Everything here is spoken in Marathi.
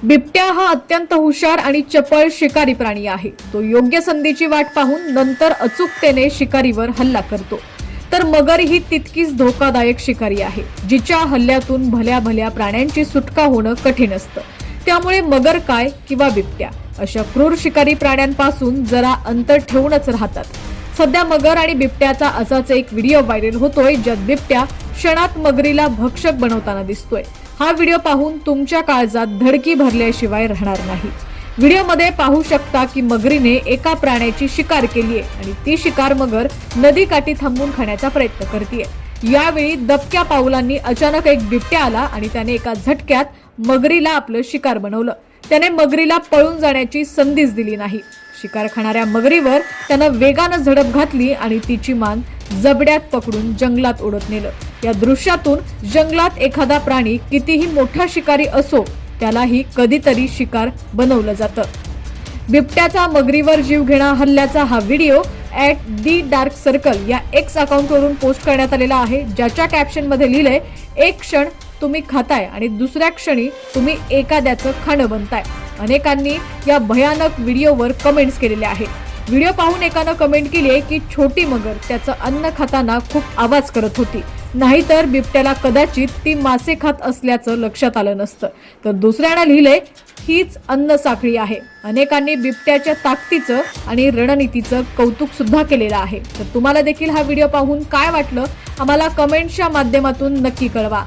बिबट्या हा अत्यंत हुशार आणि चपळ शिकारी प्राणी आहे। तो योग्य संधीची वाट पाहून नंतर अचूकतेने शिकारीवर हल्ला करतो। तर मगर ही तितकीच धोकादायक शिकारी आहे, जिच्या हल्ल्यातून भल्या भल्या प्राण्यांची सुटका होणं कठीण असतं। त्यामुळे मगर काय किंवा बिबट्या अशा क्रूर शिकारी प्राण्यांपासून जरा अंतर ठेवूनच राहतात। सध्या मगर आणि बिबट्याचा असाच एक व्हिडिओ व्हायरल होतोय, ज्यात बिबट्या क्षणात मगरीला भक्षक बनवताना दिसतोय। हा व्हिडिओ पाहून तुमच्या काळजात धडकी भरल्याशिवाय राहणार नाही। व्हिडिओमध्ये पाहू शकता की मगरीने एका प्राण्याची शिकार केली आहे आणि ती शिकार मगर नदीकाठी थांबून खाण्याचा प्रयत्न करते। यावेळी दबक्या पावलांनी अचानक एक बिबट्या आला आणि त्याने एका झटक्यात मगरीला आपलं शिकार बनवलं। त्याने मगरीला पळून जाण्याची संधीच दिली नाही। शिकार खाणाऱ्या मगरीवर त्यानं वेगानं झडप घातली आणि तिची मान जबड्यात पकडून जंगलात ओढत नेलं। या दृश्यातून जंगलात एखादा प्राणी कितीही मोठा शिकारी असो, त्यालाही कधीतरी शिकार बनवलं जातं। बिबट्याचा मगरीवर जीवघेणा हल्ल्याचा हा व्हिडिओ @thedarkcircle या एक्स अकाउंटवरून पोस्ट करण्यात आलेला आहे, ज्याच्या कॅप्शनमध्ये लिहिलंय, एक क्षण तुम्ही खाताय आणि दुसऱ्या क्षणी तुम्ही एखाद्याचं खाणं बनताय। अनेकांनी या भयानक व्हिडिओवर कमेंट्स केलेल्या आहेत। व्हिडिओ पाहून एकानं कमेंट केली आहे की छोटी मगर त्याचं अन्न खाताना खूप आवाज करत होती, नाहीतर बिबट्याला कदाचित ती मासे खात असल्याचं लक्षात आलं नसतं। तर दुसऱ्यानं लिहिलंय, हीच अन्न साखळी आहे। अनेकांनी बिबट्याच्या ताकदीचं आणि रणनीतीचं कौतुक सुद्धा केलेलं आहे। तर तुम्हाला देखील हा व्हिडिओ पाहून काय वाटलं, आम्हाला कमेंटच्या माध्यमातून नक्की कळवा।